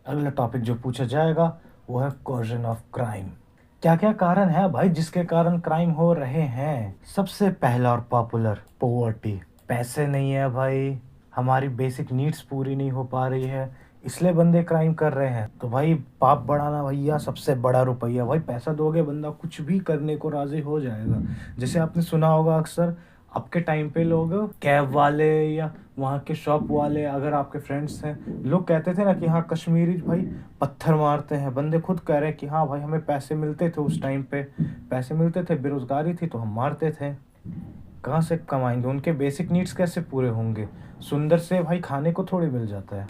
अगला टॉपिक जो पूछा जाएगा वो है कॉजन ऑफ क्राइम। क्या क्या कारण है भाई जिसके कारण क्राइम हो रहे हैं? सबसे पहला और पॉपुलर, पोवर्टी। पैसे नहीं है भाई, हमारी बेसिक नीड्स पूरी नहीं हो पा रही है, इसलिए बंदे क्राइम कर रहे हैं। तो भाई पाप बढ़ाना भैया, सबसे बड़ा रुपया। भाई पैसा दोगे बंदा कुछ भी करने को राजी हो जाएगा। जैसे आपने सुना होगा अक्सर, आपके टाइम पे लोग कैब वाले या वहाँ के शॉप वाले, अगर आपके फ्रेंड्स हैं, लोग कहते थे ना कि हाँ कश्मीरी भाई पत्थर मारते हैं। बंदे खुद कह रहे हैं कि हाँ भाई हमें पैसे मिलते थे उस टाइम पे, पैसे मिलते थे, बेरोजगारी थी तो हम मारते थे। कहाँ से कमाएंगे? उनके बेसिक नीड्स कैसे पूरे होंगे? सुंदर से भाई खाने को थोड़ी मिल जाता है।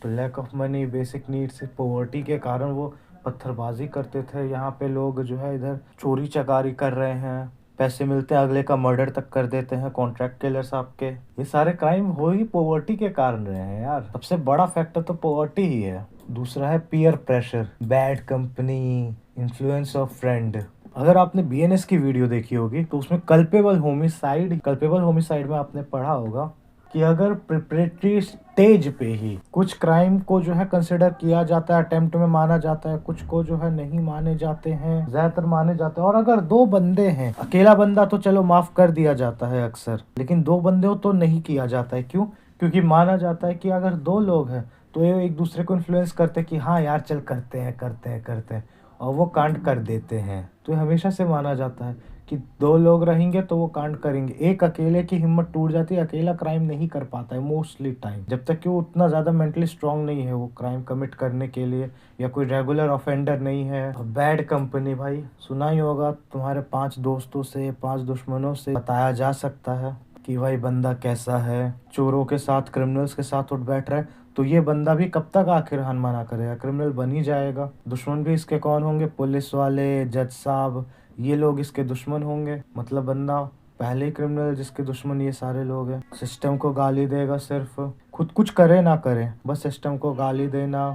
तो lack of money, basic needs, poverty के कारण वो पत्थरबाजी करते थे। यहाँ पे लोग जो है इधर चोरी चकारी कर रहे हैं, पैसे मिलते हैं अगले का मर्डर तक कर देते हैं, कॉन्ट्रैक्ट किलर्स आपके। ये सारे क्राइम हो ही पोवर्टी के कारण रहे हैं यार। सबसे बड़ा फैक्टर तो पोवर्टी ही है। दूसरा है peer pressure, bad company, influence of friend. अगर आपने बीएनएस की वीडियो देखी होगी तो उसमें कल्पेबल होमिसाइड में आपने पढ़ा होगा कि अगर प्रिपरेटरी स्टेज पे ही कुछ क्राइम को जो है कंसिडर किया जाता है, अटेम्प्ट में माना जाता है, कुछ को जो है नहीं माने जाते हैं, ज्यादातर माने जाते हैं। और अगर दो बंदे हैं, अकेला बंदा तो चलो माफ कर दिया जाता है अक्सर, लेकिन दो बंदे हो तो नहीं किया जाता है। क्यों? क्योंकि माना जाता है कि अगर दो लोग हैं तो ये एक दूसरे को इन्फ्लुएंस करते हैं कि हाँ यार चल करते हैं करते हैं करते हैं, और वो कांड कर देते हैं। तो ये हमेशा से माना जाता है कि दो लोग रहेंगे तो वो कांड करेंगे। एक अकेले की हिम्मत टूट जाती है, अकेला क्राइम नहीं कर पाता है मोस्टली टाइम, जब तक कि वो उतना ज़्यादा मेंटली स्ट्रांग नहीं है वो क्राइम कमिट करने के लिए, या कोई रेगुलर ऑफेंडर नहीं है। बैड कंपनी, भाई सुना ही होगा, तुम्हारे 5 दोस्तों से 5 दुश्मनों से बताया जा सकता है कि भाई बंदा कैसा है। चोरों के साथ, क्रिमिनल्स के साथ उठ बैठ रहा है, तो ये बंदा भी कब तक आखिर हनमाना करेगा? क्रिमिनल बन ही जाएगा। दुश्मन भी इसके कौन होंगे? पुलिस वाले, जज साहब, ये लोग इसके दुश्मन होंगे। मतलब बंदा पहले ही क्रिमिनल, जिसके दुश्मन ये सारे लोग हैं। सिस्टम को गाली देगा, सिर्फ खुद कुछ करे ना करे, बस सिस्टम को गाली देना।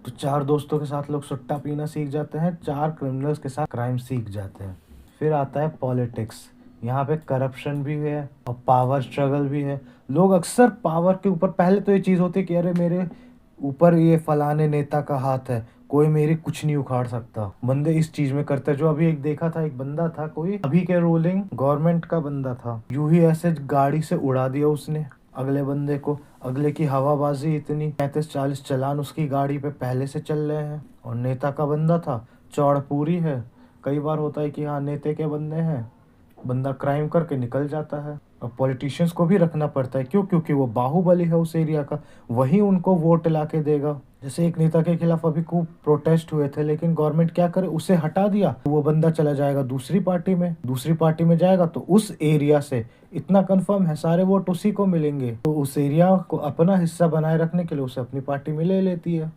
तो 4 दोस्तों के साथ लोग सुट्टा पीना सीख जाते हैं, 4 क्रिमिनल्स के साथ क्राइम सीख जाते हैं। फिर आता है पॉलिटिक्स। यहाँ पे करप्शन भी है और पावर स्ट्रगल भी है। लोग अक्सर पावर के ऊपर, पहले तो ये चीज़ होती है कि अरे मेरे ऊपर ये फलाने नेता का हाथ है, कोई मेरी कुछ नहीं उखाड़ सकता। बंदे इस चीज में करते हैं। जो अभी एक देखा था, एक बंदा था कोई अभी के रूलिंग गवर्नमेंट का बंदा था, यूं ही ऐसे गाड़ी से उड़ा दिया उसने अगले बंदे को। अगले की हवाबाजी इतनी, 35-40 चालान उसकी गाड़ी पे पहले से चल रहे हैं, और नेता का बंदा था, चौड़ पूरी है। कई बार होता है कि हाँ नेता के बंदे हैं, बंदा क्राइम करके निकल जाता है। और पॉलिटिशियंस को भी रखना पड़ता है, क्यों? क्योंकि वो बाहुबली है उस एरिया का, वही उनको वोट ला के देगा। जैसे एक नेता के खिलाफ अभी खूब प्रोटेस्ट हुए थे, लेकिन गवर्नमेंट क्या करे, उसे हटा दिया। वो बंदा चला जाएगा दूसरी पार्टी में, दूसरी पार्टी में जाएगा तो उस एरिया से इतना कंफर्म है सारे वोट उसी को मिलेंगे, तो उस एरिया को अपना हिस्सा बनाए रखने के लिए उसे अपनी पार्टी में ले लेती है।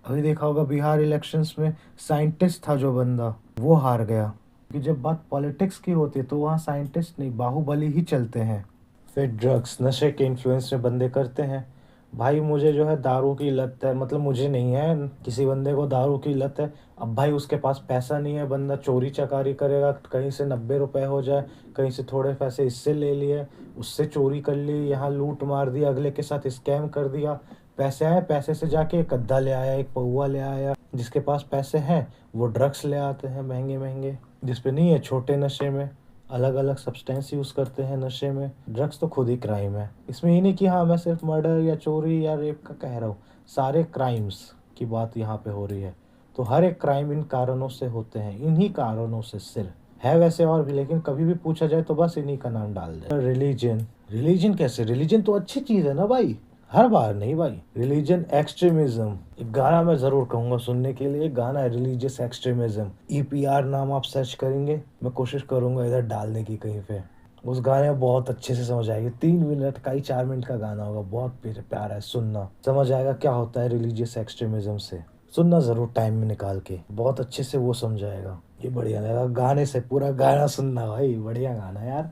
अभी देखा होगा बिहार इलेक्शंस में, साइंटिस्ट था जो बंदा, वो हार गया। कि जब बात पॉलिटिक्स की होती है तो वहाँ साइंटिस्ट नहीं, बाहुबली ही चलते हैं। फिर ड्रग्स, नशे के इन्फ्लुएंस में बंदे करते हैं। भाई मुझे जो है दारू की लत है, मतलब मुझे नहीं है, किसी बंदे को दारू की लत है। अब भाई उसके पास पैसा नहीं है, बंदा चोरी चकारी करेगा, कहीं से 90 रुपए हो जाए, कहीं से थोड़े पैसे इससे ले लिए, उससे चोरी कर ली, यहाँ लूट मार दी, अगले के साथ स्कैम कर दिया। पैसे आए, पैसे से जाके एक गद्दा ले आया, एक पौवा ले आया। जिसके पास पैसे हैं वो ड्रग्स ले आते हैं महंगे महंगे, जिस पे नहीं है छोटे नशे में अलग अलग सब्सटेंस यूज़ करते हैं नशे में। ड्रग्स तो खुद ही क्राइम है। इसमें ये नहीं कि हाँ मैं सिर्फ मर्डर या चोरी या रेप का कह रहा हूँ, सारे क्राइम्स की बात यहाँ पे हो रही है। तो हर एक क्राइम इन कारणों से होते हैं, इन्हीं कारणों से सिर्फ है, वैसे और भी, लेकिन कभी भी पूछा जाए तो बस इन्हीं का नाम डाल दे। रिलीजन, रिलीजन कैसे? रिलीजन तो अच्छी चीज़ है ना भाई, हर बार नहीं भाई। रिलीजन एक्सट्रीमिज्म, एक गाना मैं जरूर कहूंगा सुनने के लिए, गाना है रिलीजियस एक्सट्रीमिज्म। ईपीआर नाम आप सर्च करेंगे, मैं कोशिश करूंगा इधर डालने की कहीं पे, उस गाने में बहुत अच्छे से समझ आएगी। 3 मिनट का ही, 4 मिनट का गाना होगा, बहुत प्यारा है, सुनना समझ आएगा क्या होता है रिलीजियस एक्सट्रीमिज्म से। सुनना जरूर टाइम में निकाल के, बहुत अच्छे से वो समझाएगा। ये बढ़िया लगा गाने से, पूरा गाना सुनना भाई, बढ़िया गाना यार,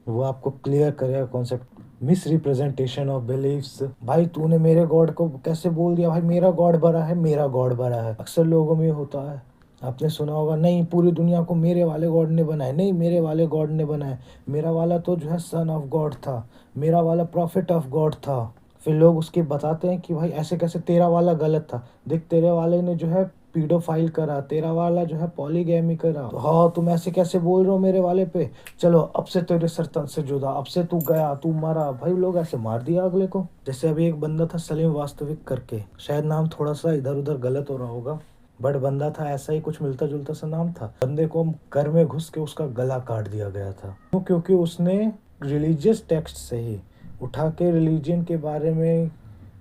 वो आपको क्लियर करेगा concept. Misrepresentation of beliefs, भाई तूने मेरे गॉड को कैसे बोल दिया? भाई मेरा गॉड बड़ा है, मेरा गॉड बड़ा है। अक्सर लोगों में होता है, आपने सुना होगा, नहीं पूरी दुनिया को मेरे वाले गॉड ने बनाया, नहीं मेरे वाले गॉड ने बनाया, मेरा वाला तो जो है सन ऑफ गॉड था, मेरा वाला प्रॉफिट ऑफ गॉड था। फिर लोग उसके बताते हैं कि भाई ऐसे कैसे, तेरा वाला गलत था, देख तेरे वाले ने जो है पीडोफाइल करा, तेरा वाला जो है पॉलीगैमी करा, तो हाँ तुम ऐसे कैसे बोल रहे हो मेरे वाले पे, चलो अब से तेरे सर तन से जुदा, अब से तू गया, तू मरा। भाई लोग ऐसे मार दिया अगले को। जैसे अभी एक बंदा था सलीम वास्तविक करके, शायद नाम थोड़ा सा इधर उधर गलत हो रहा होगा, बट बंदा था ऐसा ही, कुछ मिलता जुलता सा नाम था। बंदे को घर में घुस के उसका गला काट दिया गया था। क्यों? क्योंकि उसने रिलीजियस टेक्स्ट से ही उठा के रिलीजन के बारे में,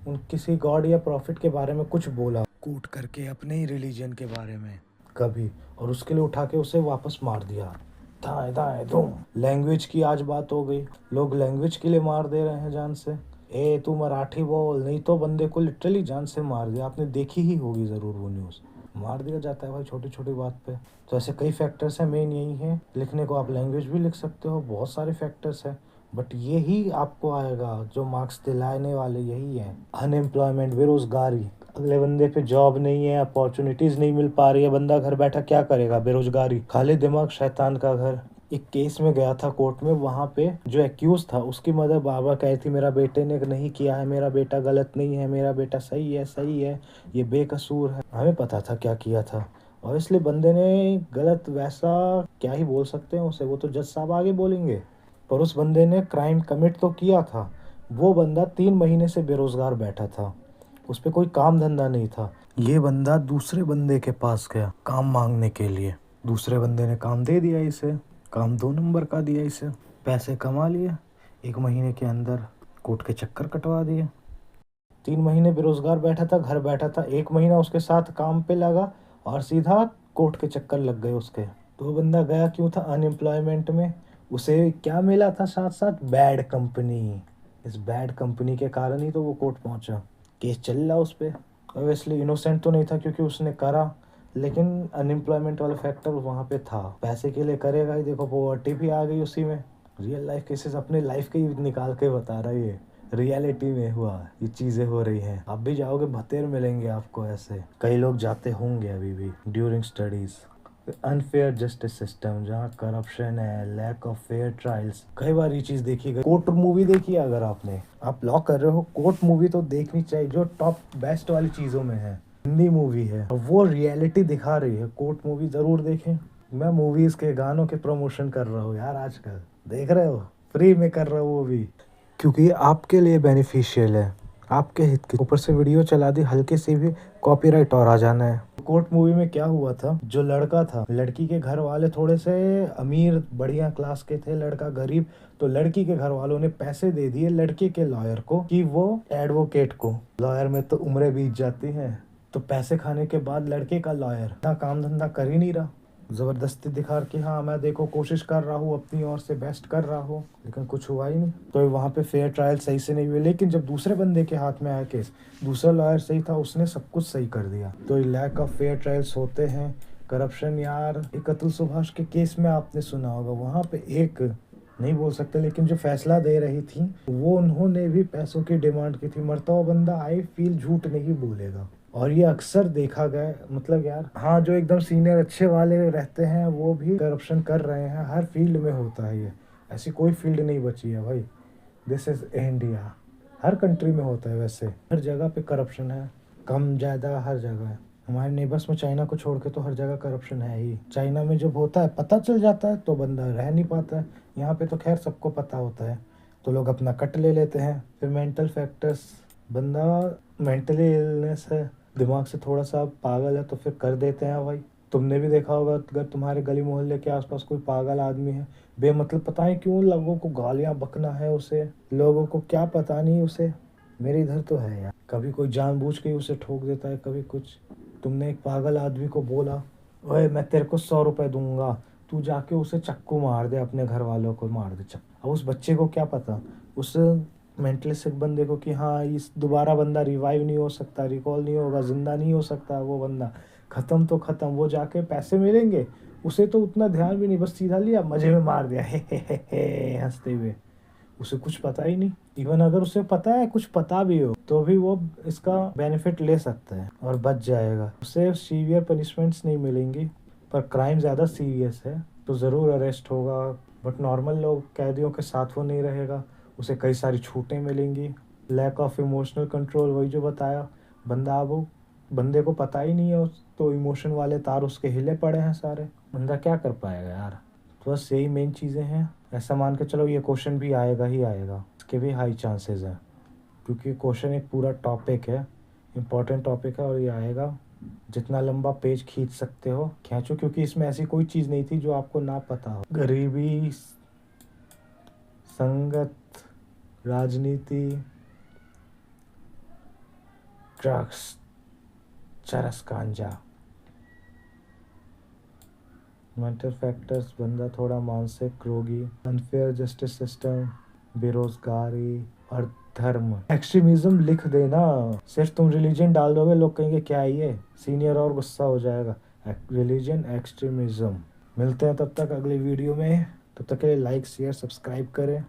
उन किसी गॉड या प्रॉफिट के बारे में कुछ बोला, कूट करके अपने ही रिलीजन के बारे में कभी, और उसके लिए उठा के उसे वापस मार दिया। दाएं दाएं धूम। लैंग्वेज की आज बात हो गई, लोग लैंग्वेज के लिए मार दे रहे हैं जान से। ए तू मराठी बोल, नहीं तो बंदे को लिटरली जान से मार दिया। आपने देखी ही होगी ज़रूर वो न्यूज़, मार दिया जाता है भाई छोटी छोटी बात पे। तो ऐसे कई फैक्टर्स हैं, मेन यही है। लिखने को आप लैंग्वेज भी लिख सकते हो, बहुत सारे फैक्टर्स हैं, बट यही आपको आएगा जो मार्क्स दिलाने वाले यही है। अनएम्प्लॉयमेंट, बेरोजगारी, अगले बंदे पे जॉब नहीं है, अपॉर्चुनिटीज नहीं मिल पा रही है, बंदा घर बैठा क्या करेगा, बेरोजगारी, खाली दिमाग शैतान का घर। एक केस में गया था कोर्ट में, वहां पे जो एक्यूज था उसकी मदर बार बार कही थी मेरा बेटे ने नहीं किया है, मेरा बेटा गलत नहीं है, मेरा बेटा सही है, सही है, ये बेकसूर है। हमें पता था क्या किया था, और इसलिए बंदे ने गलत, वैसा क्या ही बोल सकते हैं उसे, वो तो जज साहब आगे बोलेंगे। पर उस बंदे ने क्राइम कमिट तो किया था। वो बंदा 3 महीने से बेरोजगार बैठा था, उस पर कोई काम धंधा नहीं था। ये बंदा दूसरे बंदे के पास गया काम मांगने के लिए, दूसरे बंदे ने काम दे दिया इसे, काम 2 नंबर का दिया इसे, पैसे कमा लिए, 1 महीने के अंदर कोर्ट के चक्कर कटवा दिए। 3 महीने बेरोजगार बैठा था, घर बैठा था, 1 महीना उसके साथ काम पे लगा और सीधा कोर्ट के चक्कर लग गए उसके। तो वो बंदा गया क्यों था अनएम्प्लॉयमेंट में, उसे क्या मिला था साथ साथ, बैड कंपनी। इस बैड कंपनी के कारण ही तो वो कोर्ट पहुंचा, केस चल रहा उस पर। ऑब्वियसली इनोसेंट तो नहीं था क्योंकि उसने करा, लेकिन अनएम्प्लॉयमेंट वाला फैक्टर वहाँ पे था, पैसे के लिए करेगा ही। देखो पॉवर्टी भी आ गई उसी में। रियल लाइफ केसेस अपने लाइफ के ही निकाल के बता रहा है, ये रियलिटी में हुआ ये चीज़ें हो रही हैं। आप भी जाओगे भतेर मिलेंगे आपको, ऐसे कई लोग जाते होंगे अभी भी during studies. Unfair justice system, जहाँ करप्शन है, लैक ऑफ फेयर ट्रायल्स। कई बार ये चीज़ देखी गई। कोर्ट मूवी देखी है अगर आपने, आप लॉ कर रहे हो, कोर्ट मूवी तो देखनी चाहिए, जो टॉप बेस्ट वाली चीज़ों में है। हिंदी मूवी है और वो रियलिटी दिखा रही है, कोर्ट मूवी ज़रूर देखें। मैं मूवीज़ के गानों के प्रमोशन कर रहा हूँ यार आजकल, देख रहे हो, फ्री में कर रहा हूँ वो भी, क्योंकि ये आपके लिए बेनिफिशियल है, आपके हित के। ऊपर से वीडियो चला दी, हल्के से भी कॉपीराइट और आ जाना है। कोर्ट मूवी में क्या हुआ था, जो लड़का था, लड़की के घर वाले थोड़े से अमीर बढ़िया क्लास के थे, लड़का गरीब, तो लड़की के घर वालों ने पैसे दे दिए लड़के के लॉयर को कि वो एडवोकेट को, लॉयर में तो उम्रें बीत जाती हैं, तो पैसे खाने के बाद लड़के का लॉयर ना काम धंधा कर ही नहीं रहा, जबरदस्ती दिखा कि हाँ मैं देखो कोशिश कर रहा हूँ, अपनी ओर से बेस्ट कर रहा हूँ, लेकिन कुछ हुआ ही नहीं। तो वहाँ पे फेयर ट्रायल सही से नहीं हुए। लेकिन जब दूसरे बंदे के हाथ में आया केस, दूसरा लॉयर सही था, उसने सब कुछ सही कर दिया। तो लैक ऑफ फेयर ट्रायल्स होते हैं, करप्शन। यार एक अतुल सुभाष के केस में आपने सुना होगा, वहाँ पे एक नहीं बोल सकते, लेकिन जो फैसला दे रही थी वो, उन्होंने भी पैसों की डिमांड की थी। मरता हुआ बंदा आई फील झूठ नहीं बोलेगा, और ये अक्सर देखा गया। मतलब यार हाँ, जो एकदम सीनियर अच्छे वाले रहते हैं वो भी करप्शन कर रहे हैं, हर फील्ड में होता है ये, ऐसी कोई फील्ड नहीं बची है भाई। This is India, her country में होता है वैसे, हर जगह पे करप्शन है, कम ज़्यादा हर जगह है। हमारे नेबर्स में चाइना को छोड़ के तो हर जगह करप्शन है ही। चाइना में जब होता है पता चल जाता है तो बंदा रह नहीं पाता है, यहाँ पे तो खैर सबको पता होता है तो लोग अपना कट ले लेते हैं। फिर मेंटल फैक्टर्स, बंदा मेंटली इलनेस है, दिमाग से थोड़ा सा पागल है तो फिर कर देते हैं भाई। तुमने भी देखा होगा, अगर तुम्हारे गली मोहल्ले के आसपास कोई पागल आदमी है, बेमतलब पता है क्यों लोगों को गालियां बकना है उसे, लोगों को क्या पता नहीं उसे। मेरे इधर तो है यार, कभी कोई जानबूझ के उसे ठोक देता है, कभी कुछ। तुमने एक पागल आदमी को बोला ओए मैं तेरे को 100 रुपए दूंगा, तू जाके उसे चक्कू मार दे, अपने घर वालों को मार दे चक्कू। अब उस बच्चे को क्या पता, उस मेंटली सिक बंदे को, कि हाँ इस दोबारा बंदा रिवाइव नहीं हो सकता, रिकॉल नहीं होगा, जिंदा नहीं हो सकता, वो बंदा खत्म तो खत्म। वो जाके पैसे मिलेंगे, उसे तो उतना ध्यान भी नहीं, बस सीधा लिया मजे में मार दिया हे हंसते हुए, उसे कुछ पता ही नहीं। इवन अगर उसे पता है, कुछ पता भी हो, तो भी वो इसका बेनिफिट ले सकता है और बच जाएगा। उसे सीवियर पनिशमेंट्स नहीं मिलेंगी, पर क्राइम ज़्यादा सीरियस है तो ज़रूर अरेस्ट होगा। बट नॉर्मल लोग कैदियों के साथ वो नहीं रहेगा, उसे कई सारी छूटें मिलेंगी, लैक ऑफ इमोशनल कंट्रोल, वही जो बताया बंदा, वो बंदे को पता ही नहीं है तो इमोशन वाले तार उसके हिले पड़े हैं सारे, बंदा क्या कर पाएगा यार। तो बस यही मेन चीज़ें हैं। ऐसा मान के चलो ये क्वेश्चन भी आएगा ही आएगा, इसके भी हाई चांसेस हैं, क्योंकि क्वेश्चन एक पूरा टॉपिक है, इम्पोर्टेंट टॉपिक है और ये आएगा। जितना लंबा पेज खींच सकते हो खींचो, क्योंकि इसमें ऐसी कोई चीज़ नहीं थी जो आपको ना पता हो। गरीबी, संगत, राजनीति, ड्रग्स, चरस गांजा, मेंटल फैक्टर्स, बंदा थोड़ा मानसिक रोगी, अनफेयर जस्टिस सिस्टम, बेरोजगारी और धर्म। एक्सट्रीमिज्म लिख देना, सिर्फ तुम रिलीजन डाल दोगे लोग कहेंगे क्या है ये, सीनियर और गुस्सा हो जाएगा। Religion extremism. मिलते हैं तब तक अगली वीडियो में, तब तक के लिए लाइक शेयर सब्सक्राइब करें।